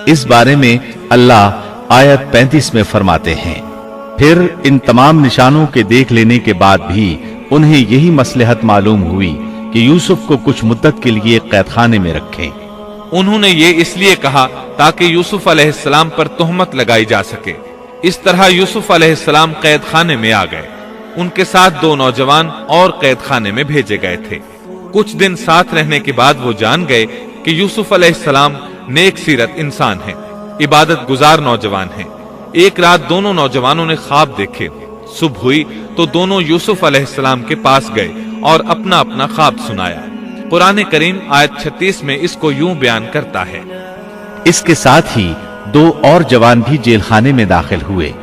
इस बारे में अल्लाह आयत 35 में फरमाते हैं, फिर इन तमाम निशानों के देख लेने के बाद भी उन्हें यही मसलहत मालूम हुई कि यूसुफ को कुछ मुद्दत के लिए कैदखाने में रखें। उन्होंने ये इसलिए कहा ताकि यूसुफ अलैहिस्सलाम पर तोहमत लगाई जा सके। इस तरह यूसुफ अलैहिस्सलाम कैद खाने में आ गए। उनके साथ 2 नौजवान और कैद खाने में भेजे गए थे। कुछ दिन साथ रहने के बाद वो जान गए कि यूसुफ अलैहिस्सलाम नेक सीरत इंसान हैं, इबादत गुजार नौजवान हैं। एक रात दोनों नौजवानों ने ख्वाब देखे। सुबह हुई तो दोनों यूसुफ अलैहिस्सलाम के पास गए और अपना अपना ख्वाब सुनाया। कुरान करीम आयत 36 में इसको यूं बयान करता है। इसके साथ ही 2 और जवान भी जेल खाने में दाखिल हुए।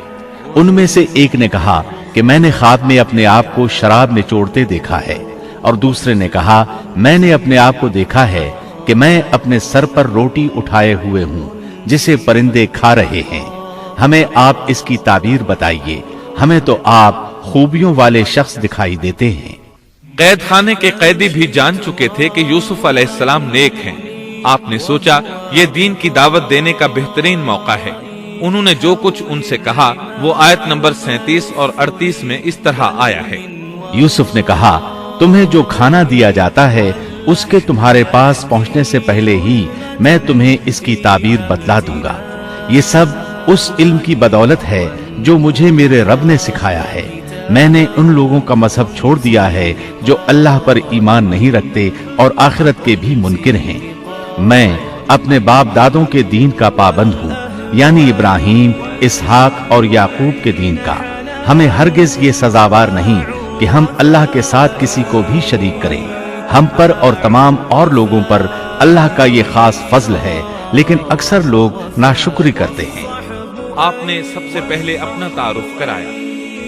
उनमें से एक ने कहा कि मैंने ख्वाब में अपने आप को शराब निचोड़ते देखा है, और दूसरे ने कहा मैंने अपने आप को देखा है कि मैं अपने सर पर रोटी उठाए हुए हूं जिसे परिंदे खा रहे हैं। हमें आप इसकी ताबीर बताइए, हमें तो आप खूबियों वाले शख्स दिखाई देते हैं। कैद खाने के कैदी भी जान चुके थे कि यूसुफ अलैहिस्सलाम नेक हैं। आपने सोचा ये दीन की दावत देने का बेहतरीन मौका है। उन्होंने जो कुछ उनसे कहा वो आयत नंबर 37 और 38 में इस तरह आया है। यूसुफ ने कहा, तुम्हें जो खाना दिया जाता है उसके तुम्हारे पास पहुंचने से पहले ही मैं तुम्हें इसकी ताबीर बतला दूंगा। ये सब उस इल्म की बदौलत है जो मुझे मेरे रब ने सिखाया है। मैंने उन लोगों का मजहब छोड़ दिया है जो अल्लाह पर ईमान नहीं रखते और आखिरत के भी मुनकिर हैं। मैं अपने बाप दादों के दीन का पाबंद हूँ, यानी इब्राहिम, इसहाक और याकूब के दीन का। हमें हरगिज ये सजावार नहीं कि हम अल्लाह के साथ किसी को भी शरीक करें। हम पर और तमाम और लोगों पर अल्लाह का ये खास फजल है, लेकिन अक्सर लोग नाशुक्री करते हैं। आपने सबसे पहले अपना तारुफ कराया,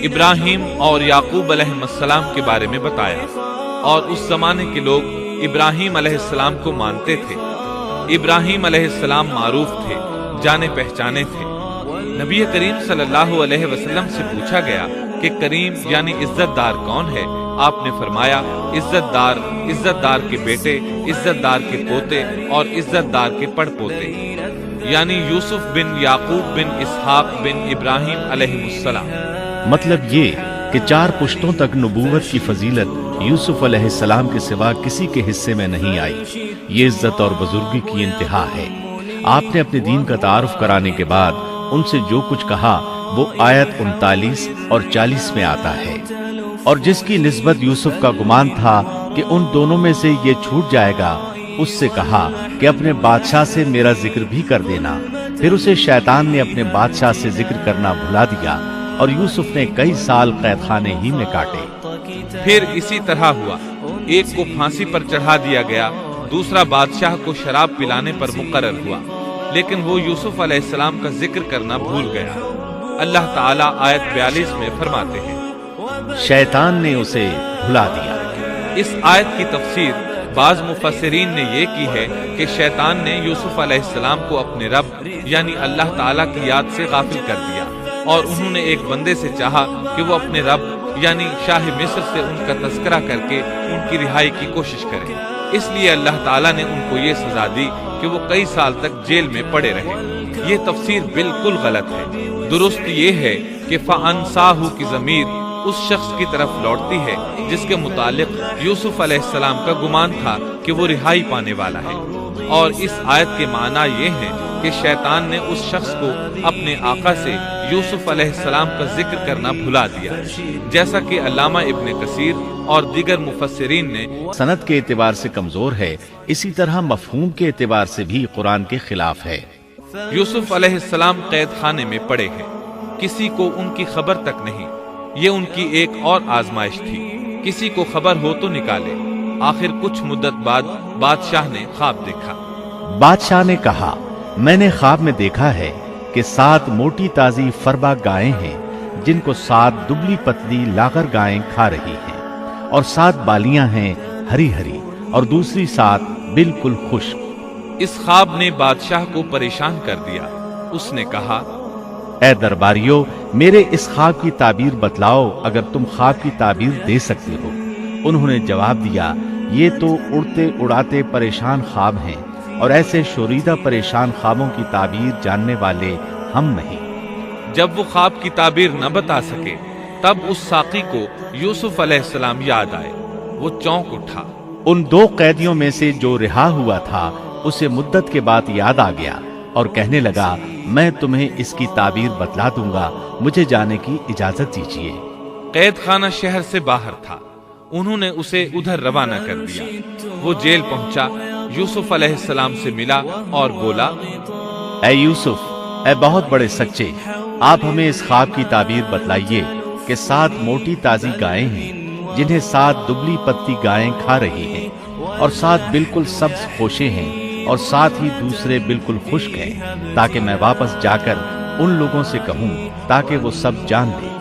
इब्राहिम और याकूब अलैहिस्सलाम के बारे में बताया, और उस जमाने के लोग इब्राहिम अलैहिस्सलाम को मानते थे। इब्राहिम अलैहिस्सलाम मारूफ थे, जाने पहचाने थे। नबी करीम सल्लल्लाहु अलैहि वसल्लम से पूछा गया कि करीम यानी इज्जतदार कौन है। आपने फरमाया, इज्जतदार के बेटे, इज्जतदार के पोते और इज्जतदार के पड़पोते, यानी यूसुफ बिन याकूब बिन इसहाक बिन इब्राहिम अलैहिस्सलाम। मतलब ये कि 4 पुश्तों तक नबूवत की फजीलत यूसुफ अलैहिस्सलाम के सिवा किसी के हिस्से में नहीं आई। ये इज्जत और बुजुर्गी की इंतहा है। आपने अपने दीन का तारुफ कराने के बाद उनसे जो कुछ कहा वो आयत 39 और 40 में आता है। और जिसकी निस्बत यूसुफ का गुमान था कि उन दोनों में से ये छूट जाएगा, उससे कहा कि अपने बादशाह से मेरा जिक्र भी कर देना। फिर उसे शैतान ने अपने बादशाह से जिक्र करना भुला दिया और यूसुफ ने कई साल कैदखाने ही में काटे। फिर इसी तरह हुआ, एक को फांसी पर चढ़ा दिया गया, दूसरा बादशाह को शराब पिलाने पर मुकर्रर हुआ, लेकिन वो यूसुफ अलैहिस्सलाम का जिक्र करना भूल गया। अल्लाह ताला आयत 42 में फरमाते हैं, शैतान ने उसे भुला दिया। इस आयत की तफसीर बाज मुफस्सिरीन ने ये की है कि शैतान ने यूसुफ अलैहिस्सलाम को अपने रब यानी अल्लाह ताला की याद से गाफिल कर दिया, और उन्होंने एक बंदे से चाहा कि वो अपने रब यानी शाह मिस्र से उनका तज़किरा करके उनकी रिहाई की कोशिश करे। इसलिए अल्लाह ताला ने उनको ये सजा दी कि वो कई साल तक जेल में पड़े रहे। ये तफसीर बिल्कुल गलत है। दुरुस्त ये है कि फ़अनसाहु की ज़मीर उस शख्स की तरफ लौटती है जिसके मुतालिक यूसुफ अलैहिस्सलाम का गुमान था कि वो रिहाई पाने वाला है। और इस आयत के माना ये है कि शैतान ने उस शख्स को अपने आका से यूसुफ अलैहिस्सलाम का जिक्र करना भुला दिया, जैसा कि अल्लामा इब्न कसीर और दीगर मुफस्सिरीन ने। सनद के एतबार से कमजोर है, इसी तरह मफहूम के एतबार से भी कुरान के खिलाफ है। यूसुफ अलैहिस्सलाम कैद खाने में पड़े हैं, किसी को उनकी खबर तक नहीं। ये उनकी एक और आजमाइश थी, किसी को खबर हो तो निकाले। आखिर कुछ मुद्दत बाद बादशाह ने ख्वाब देखा। बादशाह ने कहा, मैंने ख्वाब में देखा है कि 7 मोटी ताजी फरबा गायें हैं जिनको 7 दुबली पतली लागर गायें खा रही हैं, और 7 बालियां हैं हरी हरी और दूसरी 7 बिल्कुल खुश्क। इस ख्वाब ने बादशाह को परेशान कर दिया। उसने कहा, ए दरबारियों, मेरे इस ख्वाब की ताबीर बतलाओ अगर तुम ख्वाब की ताबीर दे सकते हो। उन्होंने जवाब दिया, ये तो उड़ते उड़ाते परेशान ख्वाब हैं, اور ایسے شوریدہ پریشان خوابوں کی تعبیر جاننے والے ہم نہیں۔ جب وہ خواب کی تعبیر نہ بتا سکے تب اس ساقی کو یوسف علیہ السلام یاد آئے۔ وہ چونک اٹھا۔ ان دو قیدیوں میں سے جو رہا ہوا تھا اسے مدت کے بعد یاد آ گیا اور کہنے لگا میں تمہیں اس کی تعبیر بتلا دوں گا، مجھے جانے کی اجازت دیجیے۔ قید خانہ شہر سے باہر تھا، انہوں نے اسے ادھر روانہ کر دیا۔ وہ جیل پہنچا، یوسف علیہ السلام سے ملا اور بولا، اے یوسف، اے بہت بڑے سچے، آپ ہمیں اس خواب کی تعبیر بتلائیے کہ 7 موٹی تازی گائیں ہیں جنہیں 7 دبلی پتی گائیں کھا رہی ہیں، اور 7 بالکل سبز خوشے ہیں، اور 7 ہی دوسرے بالکل خشک ہیں، تاکہ میں واپس جا کر ان لوگوں سے کہوں تاکہ وہ سب جان لیں۔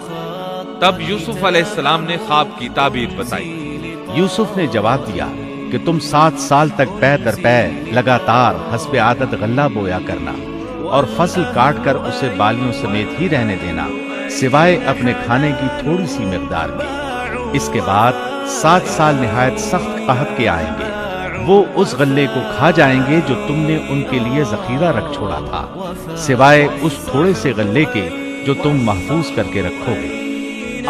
تب یوسف علیہ السلام نے خواب کی تعبیر بتائی۔ یوسف نے جواب دیا کہ تم 7 سال تک پے در پے لگاتار حسب عادت غلہ بویا کرنا اور فصل کاٹ کر اسے بالیوں سمیت ہی رہنے دینا، سوائے اپنے کھانے کی تھوڑی سی مقدار کے۔ اس کے بعد 7 سال نہایت سخت قحط کے آئیں گے، وہ اس غلے کو کھا جائیں گے جو تم نے ان کے لیے ذخیرہ رکھ چھوڑا تھا، سوائے اس تھوڑے سے غلے کے جو تم محفوظ کر کے رکھو گے۔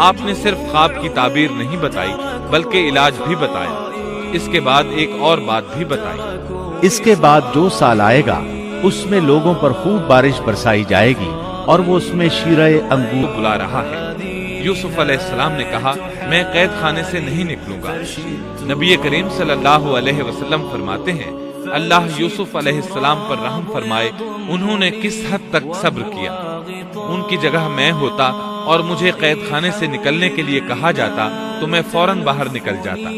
آپ نے صرف خواب کی تعبیر نہیں بتائی بلکہ علاج بھی بتایا۔ اس کے بعد ایک اور بات بھی بتائی۔ اس کے بعد جو سال آئے گا اس میں لوگوں پر خوب بارش برسائی جائے گی اور وہ اس میں شیرہ انگور بلا رہا ہے۔ یوسف علیہ السلام نے کہا میں قید خانے سے نہیں نکلوں گا۔ نبی کریم صلی اللہ علیہ وسلم فرماتے ہیں اللہ یوسف علیہ السلام پر رحم فرمائے، انہوں نے کس حد تک صبر کیا۔ ان کی جگہ میں ہوتا اور مجھے قید خانے سے نکلنے کے لیے کہا جاتا تو میں فوراً باہر نکل جاتا۔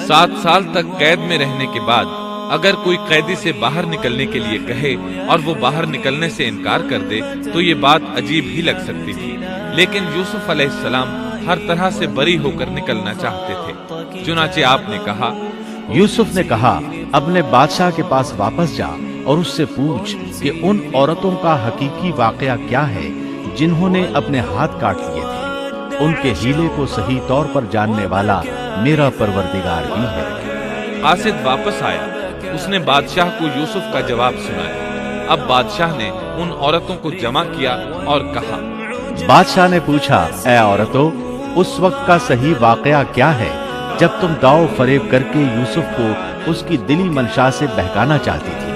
7 سال تک قید میں رہنے کے بعد اگر کوئی قیدی سے باہر نکلنے کے لیے کہے اور وہ باہر نکلنے سے انکار کر دے تو یہ بات عجیب ہی لگ سکتی تھی، لیکن یوسف علیہ السلام ہر طرح سے بری ہو کر نکلنا چاہتے تھے۔ چنانچہ آپ نے کہا، یوسف نے کہا اپنے بادشاہ کے پاس واپس جا اور اس سے پوچھ کہ ان عورتوں کا حقیقی واقعہ کیا ہے جنہوں نے اپنے ہاتھ کاٹ لیے تھے، ان کے ہیلے کو صحیح طور پر جاننے والا میرا پروردگار ہی ہے۔ قاصد واپس آیا، اس نے بادشاہ کو یوسف کا جواب سنایا۔ اب بادشاہ نے ان عورتوں کو جمع کیا اور کہا، بادشاہ نے پوچھا اے عورتوں، اس وقت کا صحیح واقعہ کیا ہے جب تم داؤ فریب کر کے یوسف کو اس کی دلی منشا سے بہکانا چاہتی تھی؟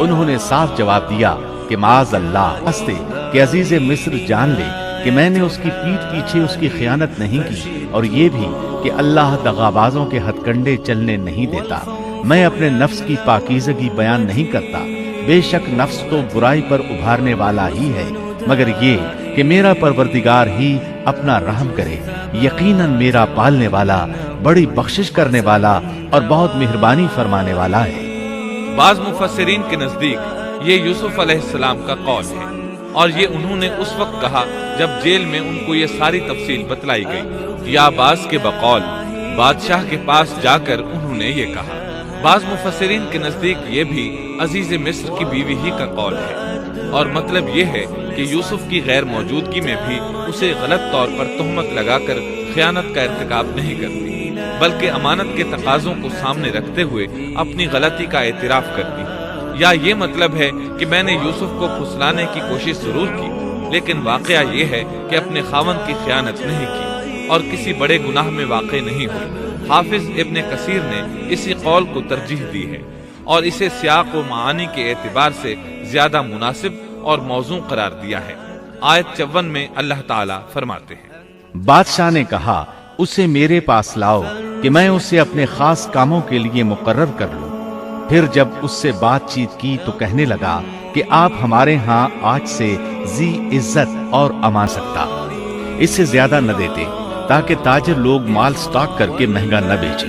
انہوں نے صاف جواب دیا کہ معاذ اللہ، ہستے کہ عزیز مصر جان لے کہ میں نے اس کی پیٹھ پیچھے اس کی خیانت نہیں کی، اور یہ بھی کہ اللہ دغابازوں کے ہتھ کنڈے چلنے نہیں دیتا۔ میں اپنے نفس کی پاکیزگی بیان نہیں کرتا، بے شک نفس تو برائی پر ابھارنے والا ہی ہے، مگر یہ کہ میرا پروردگار ہی اپنا رحم کرے، یقیناً میرا پالنے والا، بڑی بخشش کرنے والا اور بہت مہربانی فرمانے والا ہے۔ بعض مفسرین کے نزدیک یہ یوسف علیہ السلام کا قول ہے، اور یہ انہوں نے اس وقت کہا جب جیل میں ان کو یہ ساری تفصیل بتلائی گئی، یا بعض کے بقول بادشاہ کے پاس جا کر انہوں نے یہ کہا۔ بعض مفسرین کے نزدیک یہ بھی عزیز مصر کی بیوی ہی کا قول ہے، اور مطلب یہ ہے کہ یوسف کی غیر موجودگی میں بھی اسے غلط طور پر تہمت لگا کر خیانت کا ارتکاب نہیں کرتی، بلکہ امانت کے تقاضوں کو سامنے رکھتے ہوئے اپنی غلطی کا اعتراف کرتی۔ یا یہ مطلب ہے کہ میں نے یوسف کو پھسلانے کی کوشش ضرور کی، لیکن واقعہ یہ ہے کہ اپنے خاوند کی خیانت نہیں کی اور کسی بڑے گناہ میں واقع نہیں ہوئی۔ حافظ ابن کثیر نے اسی قول کو ترجیح دی ہے اور اسے سیاق و معانی کے اعتبار سے زیادہ مناسب اور موزوں قرار دیا ہے۔ آیت 54 میں اللہ تعالیٰ فرماتے ہیں، بادشاہ نے کہا اسے میرے پاس لاؤ کہ میں اسے اپنے خاص کاموں کے لیے مقرر کر لوں۔ پھر جب اس سے بات چیت کی تو کہنے لگا کہ آپ ہمارے ہاں آج سے ذی عزت اور امان سکتا، اس سے زیادہ نہ دیتے تاکہ تاجر لوگ مال سٹاک کر کے مہنگا نہ بیچے۔